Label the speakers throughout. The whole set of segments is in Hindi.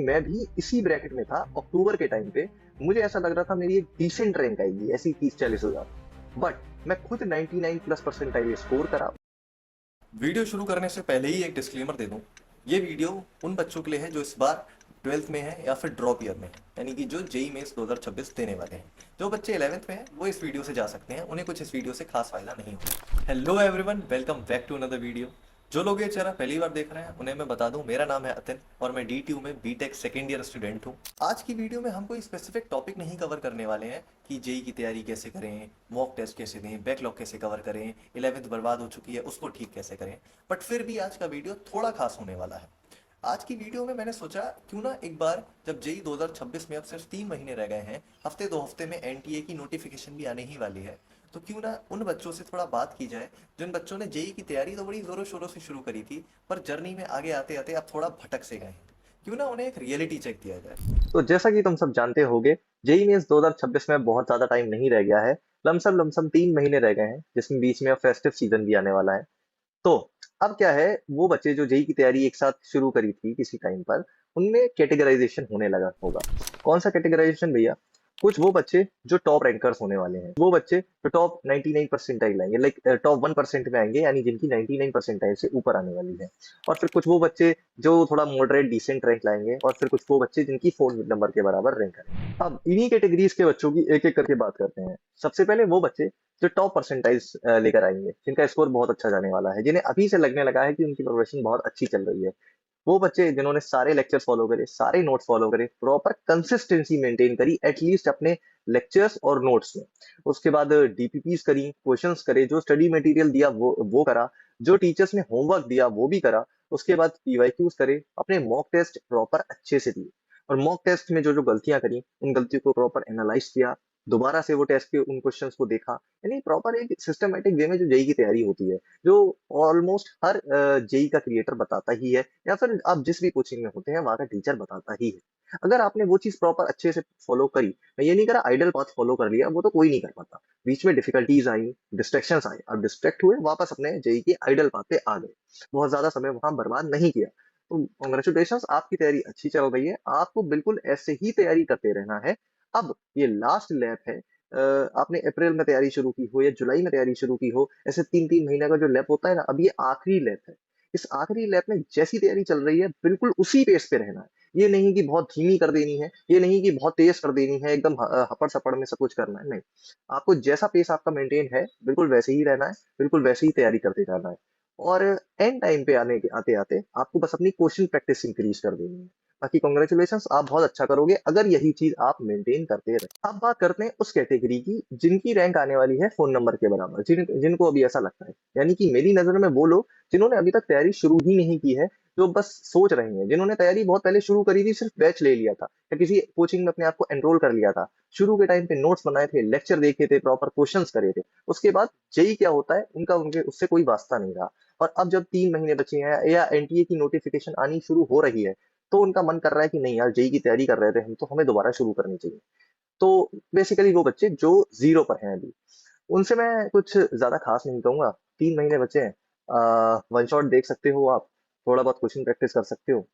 Speaker 1: मैं भी इसी ब्रैकेट में था अक्टूबर के टाइम पे। मुझे ऐसा लग रहा था मेरी एक डिसेंट रैंक आएगी, ऐसी 30-40 हज़ार। बट मैं खुद 99 प्लस परसेंटाइल स्कोर करा।
Speaker 2: वीडियो शुरू करने से पहले ही एक डिस्क्लेमर दे दूं। ये वीडियो उन बच्चों के लिए है जो इस बार 12th में है या फिर ड्रॉप ईयर में है, यानी कि जो जेई मेंस 2026 देने वाले हैं। जो बच्चे 11th में हैं वो इस वीडियो से जा सकते हैं, उन्हें कुछ इस वीडियो से खास फायदा नहीं होगा। Hello everyone, welcome back to another video. जो लोग ये चैनल पहली बार देख रहे हैं उन्हें मैं बता दूं, मेरा नाम है अतिन और मैं DTU में बीटेक सेकेंड ईयर स्टूडेंट हूँ। आज की वीडियो में हम कोई स्पेसिफिक टॉपिक नहीं कवर करने वाले हैं कि जेई की तैयारी कैसे करें, मॉक टेस्ट कैसे दें, बैकलॉग कैसे कवर करें, 11th बर्बाद हो चुकी है उसको ठीक कैसे करें। बट फिर भी आज का वीडियो थोड़ा खास होने वाला है। आज की वीडियो में मैंने सोचा क्यों ना एक बार, जब जेई 2026 में अब सिर्फ 3 महीने रह गए हैं, हफ्ते 2 हफ्ते में एनटीए की नोटिफिकेशन भी आने ही वाली है, तो क्यों ना उन बच्चों से थोड़ा बात की जाए जिन बच्चों ने जेई की तैयारी तो बड़ी जोरों शोरों से शुरू करी थी, पर जर्नी में आगे आते आते अब थोड़ा भटक से गए हैं। क्यों ना उन्हें एक रियलिटी चेक दिया जाए।
Speaker 1: तो जैसा कि तुम सब जानते होगे, जेई मेंस 2026 में बहुत ज्यादा टाइम नहीं रह गया है। लमसम लमसम 3 महीने रह गए हैं, जिसमें बीच में अब फेस्टिव सीजन भी आने वाला है। तो अब क्या है, वो बच्चे जो जेई की तैयारी एक साथ शुरू करी थी किसी टाइम पर, उनमें कैटेगराइजेशन होने लगा होगा। कौन सा कैटेगराइजेशन भैया? कुछ वो बच्चे जो टॉप रैंकर्स होने वाले हैं, वो बच्चे जो टॉप 99 परसेंटाइल आएंगे, लाइक टॉप 1% में आएंगे, यानी जिनकी 99 परसेंटाइल से ऊपर आने वाली है। और फिर कुछ वो बच्चे जो थोड़ा मॉडरेट डिसेंट रैंक लाएंगे, और फिर कुछ वो बच्चे जिनकी 4 नंबर के बराबर रैंक आएंगे। अब इन्हीं कैटेगरीज के बच्चों की एक एक करके बात करते हैं। सबसे पहले वो बच्चे जो टॉप परसेंटाइज लेकर आएंगे, जिनका स्कोर बहुत अच्छा जाने वाला है, जिन्हें अभी से लगने लगा है कि उनकी प्रोग्रेशन बहुत अच्छी चल रही है। वो बच्चे जिन्होंने सारे लेक्चर्स फॉलो करे, सारे नोट्स फॉलो करे, प्रॉपर कंसिस्टेंसी मेंटेन करी एटलीस्ट अपने लेक्चर्स और नोट्स में। उसके बाद डीपीपीस करी, क्वेश्चंस करे, जो स्टडी मटेरियल दिया वो करा, जो टीचर्स ने होमवर्क दिया वो भी करा। उसके बाद पीवाईक्यूज करे, अपने मॉक टेस्ट प्रॉपर अच्छे से दिए, और मॉक टेस्ट में जो जो गलतियां करी उन गलतियों को प्रॉपर एनालाइज किया, दोबारा से वो टेस्ट के उन क्वेश्चंस को देखा। यानी प्रॉपर एक सिस्टमेटिक वे में जो जेई की तैयारी होती है, जो ऑलमोस्ट हर जेई का क्रिएटर बताता ही है, या फिर आप जिस भी कोचिंग में होते हैं वहां का टीचर बताता ही है। अगर आपने वो चीज प्रॉपर अच्छे से फॉलो करी, मैं ये नहीं करा आइडल पाथ फॉलो कर लिया, वो तो कोई नहीं कर पाता। बीच में डिफिकल्टीज आई, डिस्ट्रैक्शंस आए, अब डिस्ट्रैक्ट हुए, वापस अपने जेई के आइडल पाथ पे आ गए, बहुत ज्यादा समय वहां बर्बाद नहीं किया। तो कॉन्ग्रेचुलेशन, आपकी तैयारी अच्छी चल रही है, आपको बिल्कुल ऐसे ही तैयारी करते रहना है। अब ये लास्ट लैप है। आपने अप्रैल में तैयारी शुरू की हो या जुलाई में तैयारी शुरू की हो, ऐसे 3-3 महीने का जो लैप होता है ना, अब ये आखिरी लैप है। इस आखिरी लैप में जैसी तैयारी चल रही है, बिल्कुल उसी पेस पे रहना है। ये नहीं कि बहुत धीमी कर देनी है, ये नहीं कि बहुत तेज कर देनी है, एकदम हपड़ सपड़ में सब कुछ करना है, नहीं। आपको जैसा पेस आपका मेंटेन है, बिल्कुल वैसे ही रहना है, बिल्कुल वैसे ही तैयारी करते जाना है। और एंड टाइम पे आते आते आपको बस अपनी क्वेश्चन प्रैक्टिस इंक्रीज कर देनी है। बाकी कॉन्ग्रेचुलेशन, आप बहुत अच्छा करोगे अगर यही चीज आप मेंटेन करते रहे। अब बात करते हैं उस कैटेगरी की जिनकी रैंक आने वाली है फोन नंबर के बराबर, जिनको अभी ऐसा लगता है, यानी कि मेरी नजर में वो लोग जिन्होंने अभी तक तैयारी शुरू ही नहीं की है, जो बस सोच रहे हैं, जिन्होंने तैयारी बहुत पहले शुरू करी थी, सिर्फ बैच ले लिया था या किसी कोचिंग में अपने आप को एनरोल कर लिया था, शुरू के टाइम पे नोट्स बनाए थे, लेक्चर देखे थे, प्रॉपर क्वेश्चंस करे थे, उसके बाद जेई क्या होता है उनका उनके उससे कोई वास्ता नहीं रहा। और अब जब 3 महीने बचे हैं या एनटीए की नोटिफिकेशन आनी शुरू हो रही है, तो उनका मन कर रहा है कि नहीं यार, जेई की तैयारी कर रहे थे हम, तो हमें दोबारा शुरू करनी चाहिए। तो बेसिकली वो बच्चे जो जीरो पर हैं अभी, उनसे मैं कुछ ज्यादा खास नहीं कहूंगा। 3 महीने बचे हैं, वन शॉट देख सकते हो आप, थोड़ा बहुत क्वेश्चन प्रैक्टिस कर सकते हो।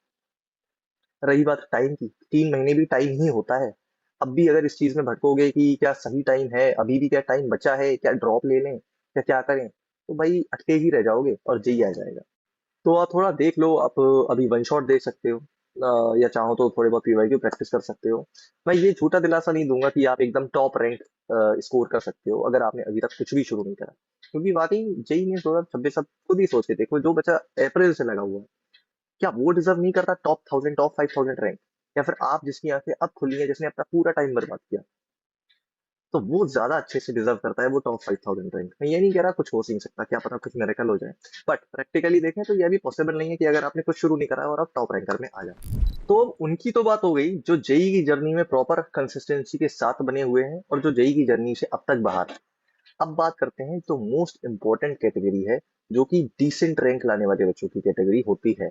Speaker 1: रही बात टाइम की, 3 महीने भी टाइम ही होता है। अब भी अगर इस चीज में भटकोगे कि क्या सही टाइम है, अभी भी क्या टाइम बचा है, क्या ड्रॉप ले लें या क्या करें, तो भाई अटके ही रह जाओगे और जेई आ जाएगा। तो आप थोड़ा देख लो, आप अभी वन शॉट देख सकते हो, या चाहो तो थोड़े बहुत पीवाईक्यू प्रैक्टिस कर सकते हो। मैं ये झूठा दिलासा नहीं दूंगा कि आप एकदम टॉप रैंक स्कोर कर सकते हो अगर आपने अभी तक कुछ भी शुरू नहीं करा, क्योंकि वाकई जेई में 2026 आप खुद ही सोच के देखो, जो बच्चा अप्रैल से लगा हुआ है, क्या वो डिजर्व नहीं करता टॉप 1000, टॉप 5000 रैंक? या फिर आप जिसकी आंखें अब खुली है, जिसने अपना पूरा टाइम बर्बाद किया, तो वो ज्यादा अच्छे से डिजर्व करता है वो टॉप 5000 रैंक। मैं ये नहीं कह रहा कुछ हो नहीं सकता, क्या पता कुछ मेरेकल हो जाए, बट प्रैक्टिकली देखें तो यह भी पॉसिबल नहीं है कि अगर आपने कुछ शुरू नहीं करा है और आप टॉप रैंकर में आ जाए। तो उनकी तो बात हो गई जो जेई की जर्नी में प्रॉपर कंसिस्टेंसी के साथ बने हुए हैं और जो जेई की जर्नी से अब तक बाहर हैं। अब बात करते हैं जो मोस्ट इंपॉर्टेंट कैटेगरी है, जो कि डिसेंट रैंक लाने वाले बच्चों की कैटेगरी होती है।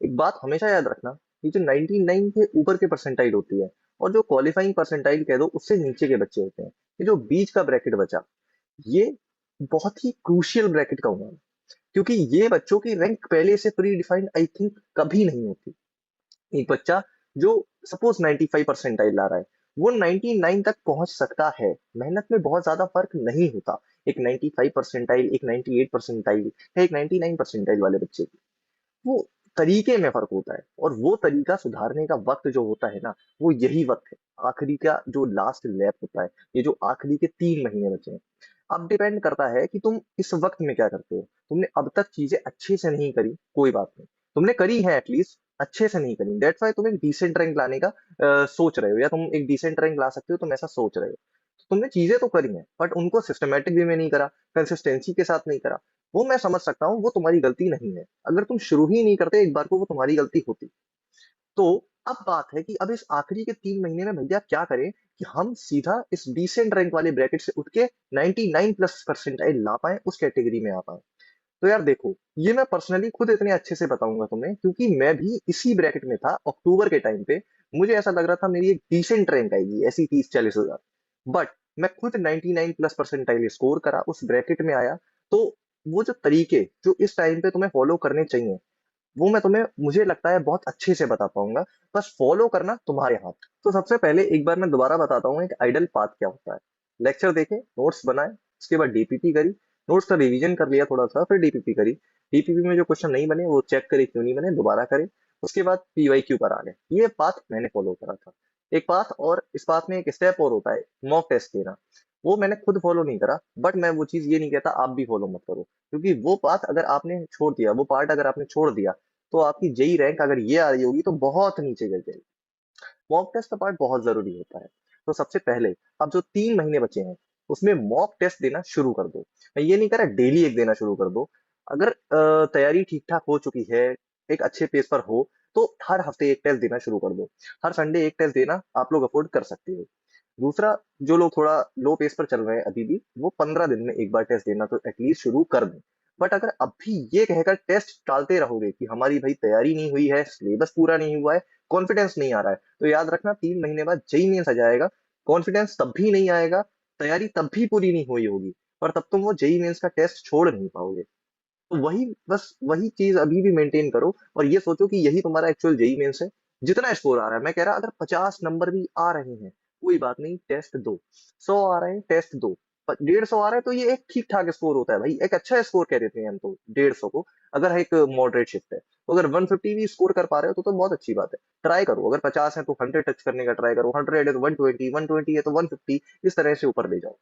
Speaker 1: एक बात हमेशा याद रखना, ये जो 99 के ऊपर के परसेंटाइल होती है, और जो क्वालिफाइंग परसेंटाइल कह दो उससे नीचे के बच्चे होते हैं, ये जो बीच का ब्रैकेट बचा, ये बहुत ही क्रूशियल ब्रैकेट कहूंगा मैं, क्योंकि ये बच्चों की रैंक पहले से प्री डिफाइंड आई थिंक कभी नहीं होती। एक बच्चा जो सपोज 95 परसेंटाइल ला रहा है, वो 99 तक पहुंच सकता है। मेहनत में बहुत ज्यादा फर्क नहीं होता एक 95 परसेंटाइल, एक 98 परसेंटाइल या एक 99 परसेंटाइल वाले बच्चे की। वो तरीके में फर्क होता है, और वो तरीका सुधारने का वक्त जो होता है ना, वो यही वक्त है, आखिरी का जो लास्ट लैप होता है, ये जो आखिरी के 3 महीने बचे हैं। अब डिपेंड करता है कि तुम इस वक्त में क्या करते हो। तुमने अब तक चीजें अच्छे से नहीं करी, कोई बात नहीं, तुमने करी है एटलीस्ट, अच्छे से नहीं करी, दैट्स वाई तुम एक डिसेंट रैंक लाने का सोच रहे हो, या तुम एक डिसेंट रैंक ला सकते हो, तुम ऐसा सोच रहे हो। तो तुमने चीजें तो करी हैं, बट उनको सिस्टमेटिक वे में नहीं करा, कंसिस्टेंसी के साथ नहीं करा। वो मैं समझ सकता हूँ, वो तुम्हारी गलती नहीं है। अगर तुम शुरू ही नहीं करते एक बार को, वो तुम्हारी गलती होती। तो अब बात है कि अब इस आखिरी के 3 महीने में भैया क्या करें कि हम सीधा इस डिसेंट रैंक वाले ब्रैकेट से उठ के 99 प्लस परसेंटाइल ला पाए, उस कैटेगरी में आ पाए। तो यार देखो, ये मैं पर्सनली खुद इतने अच्छे से बताऊंगा तुम्हें, क्योंकि मैं भी इसी ब्रैकेट में था अक्टूबर के टाइम पे। मुझे ऐसा लग रहा था मेरी एक डिसेंट रैंक आएगी, ऐसी 30-40 हजार। बट मैं खुद 99 प्लस परसेंटाइल स्कोर करा, उस ब्रैकेट में आया। तो वो जो तरीके जो इस टाइम पे तुम्हें फॉलो करने चाहिए, वो मैं तुम्हें, मुझे लगता है, बहुत अच्छे से बता पाऊंगा। बस फॉलो करना तुम्हारे हाथ। तो सबसे पहले एक बार मैं दोबारा बताता हूँ एक आइडल पाथ क्या होता है। लेक्चर देखे, नोट्स बनाए, उसके बाद डीपीपी करी, नोट्स का रिवीजन कर लिया थोड़ा सा, फिर डीपीपी करी। डीपीपी में जो क्वेश्चन नहीं बने वो चेक करे क्यों नहीं बने, दोबारा करे। उसके बाद पीवाईक्यू पर आ गए। ये पाथ मैंने फॉलो करा था। एक पाथ, और इस पाथ में एक स्टेप और होता है, मॉक टेस्ट देना। वो मैंने खुद फॉलो नहीं करा, बट मैं वो चीज ये नहीं कहता आप भी फॉलो मत करो, क्योंकि वो पाथ अगर आपने छोड़ दिया, वो पार्ट अगर आपने छोड़ दिया, तो आपकी जेई रैंक अगर ये आ रही होगी तो बहुत नीचे गिर जाएगी। मॉक टेस्ट का पार्ट बहुत जरूरी होता है। तो सबसे पहले, अब जो 3 महीने बचे हैं, उसमें मॉक टेस्ट देना शुरू कर दो। मैं ये नहीं कह रहा डेली एक देना शुरू कर दो। अगर तैयारी ठीक ठाक हो चुकी है, एक अच्छे पेस पर हो, तो हर हफ्ते एक टेस्ट देना शुरू कर दो। हर संडे एक टेस्ट देना आप लोग अफोर्ड कर सकते हो। दूसरा, जो लोग थोड़ा लो पेस पर चल रहे हैं अभी भी, वो 15 दिन में एक बार टेस्ट देना तो एटलीस्ट शुरू कर दें। बट अगर अब भी ये कहकर टेस्ट टालते रहोगे कि हमारी भाई तैयारी नहीं हुई है, सिलेबस पूरा नहीं हुआ है, कॉन्फिडेंस नहीं आ रहा है, तो याद रखना 3 महीने बाद जेई मेंस आ जाएगा। कॉन्फिडेंस तब भी नहीं आएगा, तैयारी तब भी पूरी नहीं हुई होगी, और तब तुम वो जेई मेंस का टेस्ट छोड़ नहीं पाओगे। तो वही, बस वही चीज अभी भी मेंटेन करो, और ये सोचो कि यही तुम्हारा एक्चुअल जेई मेंस है। जितना स्कोर आ रहा है, मैं कह रहा अगर 50 नंबर भी आ रहे हैं, कोई बात नहीं, टेस्ट दो। 100 आ रहे हैं, टेस्ट दो। 150 आ रहा है तो ये एक ठीक ठाक स्कोर होता है भाई, एक अच्छा स्कोर कह देते हैं हम तो 150 को, अगर एक मॉडरेट शिफ्ट है। तो अगर 150 भी स्कोर कर पा रहे हो तो बहुत अच्छी बात है। ट्राई करो, अगर 50 है तो 100 टच करने का ट्राई करो, 100 है तो 120, 120 है तो 150, इस तरह से ऊपर ले जाओ।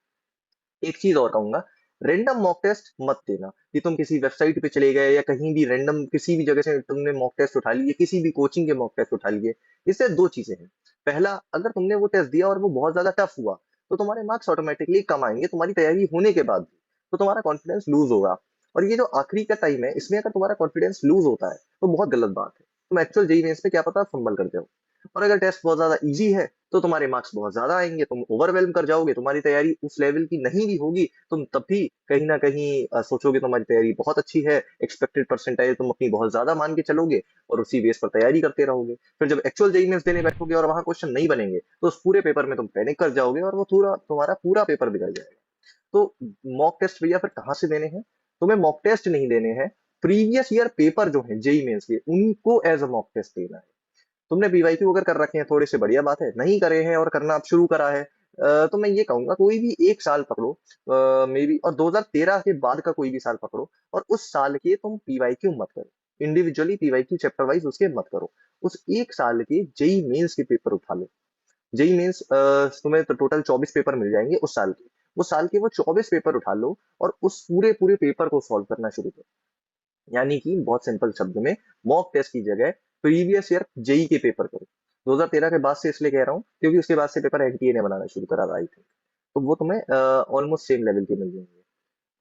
Speaker 1: एक चीज और कहूंगा, रैंडम मॉक टेस्ट मत देना कि तुम किसी वेबसाइट पे चले गए या कहीं भी रैंडम किसी भी जगह से तुमने मॉक टेस्ट उठा लिए, किसी भी कोचिंग के मॉक टेस्ट उठा लिए। इससे दो चीजें हैं। पहला, अगर तुमने वो टेस्ट दिया और वो बहुत ज्यादा टफ हुआ, तो तुम्हारे मार्क्स ऑटोमेटिकली कम आएंगे तुम्हारी तैयारी होने के बाद भी, तो तुम्हारा कॉन्फिडेंस लूज होगा। और ये जो आखिरी का टाइम है, इसमें अगर तुम्हारा कॉन्फिडेंस लूज होता है तो बहुत गलत बात है। तुम एक्चुअल जेई मेंस में क्या पता फंबल कर जाओ। और अगर टेस्ट बहुत ज्यादा इजी है, तो तुम्हारे मार्क्स बहुत ज्यादा आएंगे, तुम ओवरवेलम कर जाओगे, तुम्हारी तैयारी उस लेवल की नहीं भी होगी, तुम तब भी कहीं ना कहीं सोचोगे तुम्हारी तैयारी बहुत अच्छी है, एक्सपेक्टेड परसेंटाइल तुम अपनी बहुत ज्यादा मान के चलोगे, और उसी बेस पर तैयारी करते रहोगे। फिर जब एक्चुअल जेई मेंस देने बैठोगे और वहां क्वेश्चन नहीं बनेंगे, तो उस पूरे पेपर में तुम पैनिक कर जाओगे, और वो पूरा तुम्हारा पूरा पेपर बिगड़ जाएगा। तो मॉक टेस्ट भैया फिर कहाँ से देने हैं? तुम्हें मॉक टेस्ट नहीं देने हैं, प्रीवियस ईयर पेपर जो है जेई मेंस के, उनको एज अ मॉक टेस्ट देना है। तुमने पीवाईक्यू अगर कर रखे हैं, थोड़े से बढ़िया बात है, नहीं करे हैं और करना अब शुरू करा है, तो मैं ये कहूंगा कोई भी एक साल पकड़ो, मे बी, और 2013 के बाद का कोई भी साल पकड़ो, और उस साल के तुम पीवाईक्यू मत करो। इंडिविजुअली पीवाईक्यू चैप्टर वाइज उसके मत करो। उस एक साल के जेई मेंस के पेपर उठा लो। जेई मेंस तुम्हें तो टोटल 24 पेपर मिल जाएंगे उस साल के। उस साल के वो 24 पेपर उठा लो, और उस पूरे पूरे पेपर को सॉल्व करना शुरू करो। यानी कि बहुत सिंपल शब्द में, मॉक टेस्ट की जगह प्रीवियस ईयर जेई के पेपर करो। 2013 के बाद से इसलिए कह रहा हूँ क्योंकि उसके बाद से पेपर एनटीए ने बनाना शुरू करा था, आई थिंक। तो वो तुम्हें ऑलमोस्ट सेम लेवल के मिल जाएंगे,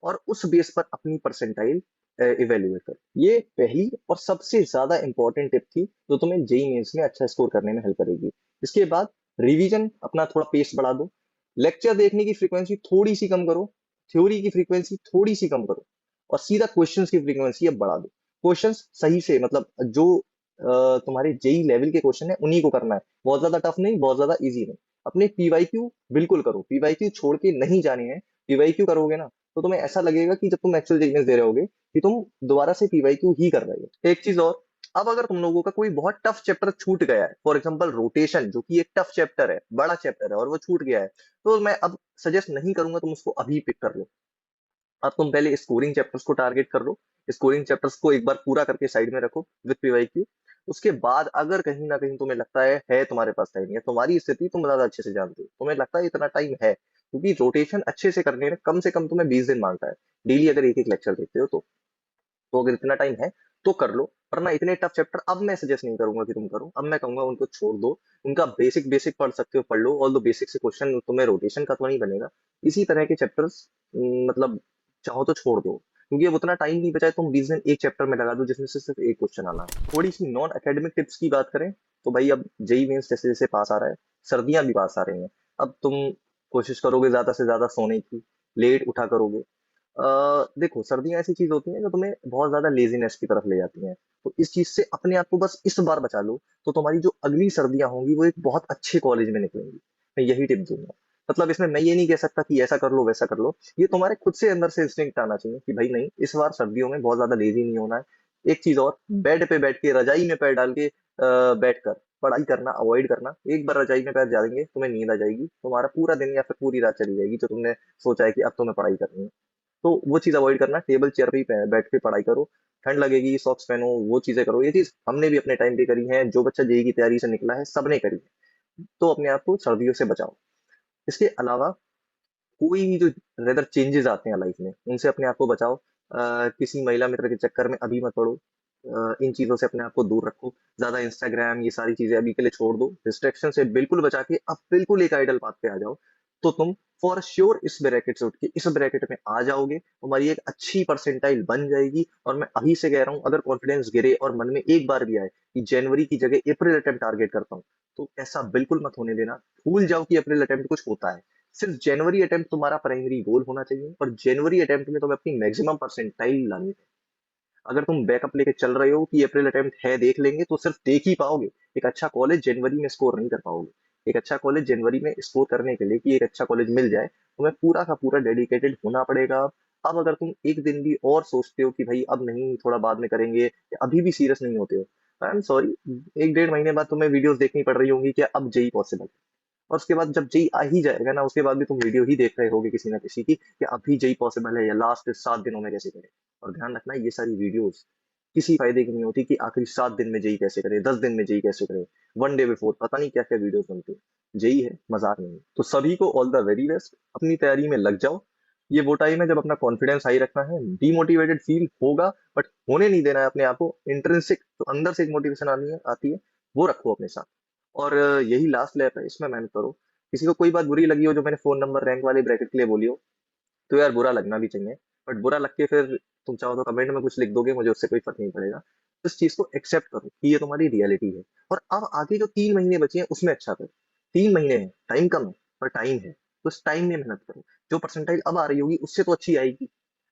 Speaker 1: और उस बेस पर अपनी परसेंटाइल इवेल्युएट करो। ये पहली और सबसे ज्यादा इंपॉर्टेंट टिप थी, जो तुम्हें जेई मेंस में अच्छा स्कोर करने में हेल्प करेगी। इसके बाद रिवीजन अपना थोड़ा पेस बढ़ा दो। लेक्चर देखने की फ्रीक्वेंसी थोड़ी सी कम करो, थ्योरी की फ्रीक्वेंसी थोड़ी सी कम करो, और सीधा क्वेश्चंस की फ्रीक्वेंसी अब बढ़ा दो। क्वेश्चंस सही से, मतलब जो तुम्हारे जेई लेवल के क्वेश्चन है उन्हीं को करना है, बहुत ज्यादा टफ नहीं, बहुत ज्यादा इजी नहीं। अपने पीवाईक्यू बिल्कुल करो, पीवाईक्यू छोड़ के नहीं जाने हैं। पीवाईक्यू करोगे ना, तो तुम्हें ऐसा लगेगा कि जब तुम एक्चुअल जेईमेंस दे रहे होगे कि तुम दोबारा से पीवाईक्यू ही कर रहे हो। एक चीज और, अब अगर तुम लोगों का कोई बहुत टफ चैप्टर छूट गया है, फॉर एग्जांपल रोटेशन, जो कि एक टफ चैप्टर है, बड़ा चैप्टर है, और वो छूट गया है, तो मैं अब सजेस्ट नहीं करूंगा तुम उसको अभी पिक कर लो। अब तुम पहले स्कोरिंग चैप्टर्स को टारगेट कर लो, स्कोरिंग चैप्टर्स को एक बार पूरा करके साइड में रखो विद पीवाईक्यू। उसके बाद अगर कहीं ना कहीं तुम्हें लगता है तुम्हारे पास टाइम है, तुम्हारी स्थिति तुम ज्यादा अच्छे से जानते हो, तुम्हें लगता है इतना टाइम है, क्योंकि रोटेशन अच्छे से करने में कम से कम तुम्हें 20 दिन मांगता है, डेली अगर एक एक लेक्चर देखते हो तो अगर इतना टाइम है तो कर लो। वरना इतने टफ चैप्टर अब मैं सजेस्ट नहीं करूंगा कि तुम करो, अब मैं कहूंगा उनको छोड़ दो। उनका बेसिक बेसिक पढ़ सकते हो पढ़ लो, ऑल दो बेसिक से क्वेश्चन तुम्हें रोटेशन का तो नहीं बनेगा। इसी तरह के चैप्टर्स मतलब चाहो तो छोड़ दो, क्योंकि अब उतना टाइम नहीं बचा है, तुम 20 दिन एक चैप्टर में लगा दो जिसमें से सिर्फ एक क्वेश्चन आना है। थोड़ी सी नॉन एकेडमिक टिप्स की बात करें तो भाई, अब जेई मेंस जैसे जैसे पास आ रहा है, सर्दियां भी पास आ रही हैं, अब तुम कोशिश करोगे ज्यादा से ज्यादा सोने की, लेट उठा करोगे। देखो, सर्दियाँ ऐसी चीज़ होती हैं जो तुम्हें बहुत ज़्यादा लेज़ीनेस की तरफ ले जाती हैं। तो इस चीज़ से अपने आप को बस इस बार बचा लो, तो तुम्हारी जो अगली सर्दियाँ होंगी वो एक बहुत अच्छे कॉलेज में निकलेंगी। मैं यही टिप दूँगा। मतलब इसमें मैं ये नहीं कह सकता कि ऐसा कर लो, वैसा कर लो। ये तुम्हारे खुद से अंदर से इंस्टिंक्ट आना चाहिए कि भाई नहीं, इस बार सर्दियों में बहुत ज़्यादा लेज़ी नहीं होना है। एक चीज़ और, बेड पे बैठ के, रज़ाई में पैर डाल के बैठकर पढ़ाई करना अवॉइड करना। एक बार रज़ाई में पैर डालेंगे, तुम्हें नींद आ जाएगी। तुम्हारा पूरा दिन या फिर पूरी रात चली जाएगी जो तुमने सोचा है कि अब तुम्हें पढ़ाई करनी है। तो वो चीज़ अवॉइड करना, टेबल चेयर पे ही बैठ के पढ़ाई करो। ठंड लगेगी, सॉक्स पहनो, वो चीज़ें करो। ये चीज़ हमने भी अपने टाइम पे करी है, जो बच्चा जेईई की तैयारी से निकला है सबने करी है। तो अपने आप को सर्दियों से बचाओ। इसके अलावा कोई भी जो वेदर चेंजेस आते हैं लाइफ में, उनसे अपने आप को बचाओ। किसी महिला मित्र के चक्कर में अभी मत पड़ो। इन चीज़ों से अपने आप को दूर रखो। ज़्यादा इंस्टाग्राम ये सारी चीज़ें अभी के लिए छोड़ दो। डिस्ट्रैक्शन से बिल्कुल बचा के अब बिल्कुल एक आइडल पाथ पे आ जाओ। तो तुम फॉर श्योर इस ब्रैकेट से उठ के इस ब्रैकेट में आ जाओगे। तुम्हारी एक अच्छी परसेंटाइल बन जाएगी। और मैं अभी से कह रहा हूँ, अगर कॉन्फिडेंस गिरे और मन में एक बार भी आए कि जनवरी की जगह अप्रैल अटेम्प्ट टारगेट करता हूँ, तो ऐसा बिल्कुल मत होने देना। भूल जाओ कि अप्रैल अटेम्प्ट कुछ होता है। सिर्फ जनवरी अटेम्प्ट तुम्हारा प्राइमरी गोल होना चाहिए, और जनवरी अटेम्प्ट में तुम्हें अपनी मैक्सिमम परसेंटाइल लानी है। अगर तुम बैकअप लेके चल रहे हो कि अप्रैल अटेम्प्ट है देख लेंगे, तो सिर्फ देख ही पाओगे। एक अच्छा कॉलेज जनवरी में स्कोर नहीं कर पाओगे। एक अच्छा कॉलेज जनवरी में स्कोर करने के लिए कि एक अच्छा कॉलेज मिल जाए, तुम्हें पूरा का पूरा डेडिकेटेड होना पड़ेगा। अब अगर तुम एक दिन भी और सोचते हो कि भाई अब नहीं, थोड़ा बाद में करेंगे, या अभी भी सीरियस नहीं होते हो, आई एम सॉरी। एक डेढ़ महीने बाद तुम्हें वीडियोस देखनी पड़ रही होंगी कि अब जेई पॉसिबल है। और उसके बाद जब जेई आ ही जाएगा ना, उसके बाद भी तुम वीडियो ही देख रहे होगे किसी ना किसी की कि अभी जेई पॉसिबल है, या लास्ट 7 दिनों में कैसे करें। और ध्यान रखना, ये सारी वीडियोस किसी फायदे की नहीं होती कि आखिरी 7 दिन में जेई कैसे करें, 10 दिन में जेई कैसे करें, 1 डे बिफोर, पता नहीं क्या क्या वीडियोस बनती हैं। जेई है, मजाक नहीं है। तो सभी को ऑल द वेरी बेस्ट, अपनी तैयारी में लग जाओ। ये वो टाइम है जब अपना कॉन्फिडेंस हाई रखना है। डीमोटिवेटेड फील होगा, बट होने नहीं देना है अपने आप को। इंट्रिंसिक तो अंदर से एक मोटिवेशन आती है, वो रखो अपने साथ। और यही लास्ट लैप है, इसमें मेहनत करो। किसी को कोई बात बुरी लगी हो जो मैंने फोन नंबर रैंक वाले ब्रैकेट के लिए बोली हो, तो यार बुरा लगना भी चाहिए। बट बुरा लग के फिर तुम चाहो तो कमेंट में कुछ लिख दोगे, मुझे उससे कोई फर्क नहीं पड़ेगा। तो इस चीज को एक्सेप्ट करो कि ये तुम्हारी रियलिटी है। और अब आगे जो 3 महीने बचे हैं उसमें अच्छा करो। 3 महीने हैं, टाइम कम है, पर टाइम है, तो इस टाइम में मेहनत करो। जो परसेंटाइल अब आ रही होगी उससे तो अच्छी आएगी,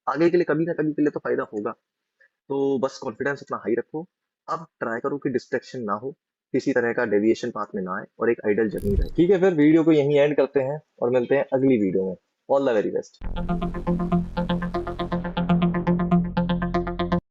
Speaker 1: आगे के लिए कभी ना कभी के लिए तो फायदा होगा। तो बस कॉन्फिडेंस अपना हाई रखो। अब ट्राई करो कि डिस्ट्रैक्शन ना हो, किसी तरह का डेविएशन पाथ में ना आए, और एक आइडल जर्नी रहे। ठीक है, फिर वीडियो को यहीं एंड करते हैं और मिलते हैं अगली वीडियो में। All the very best.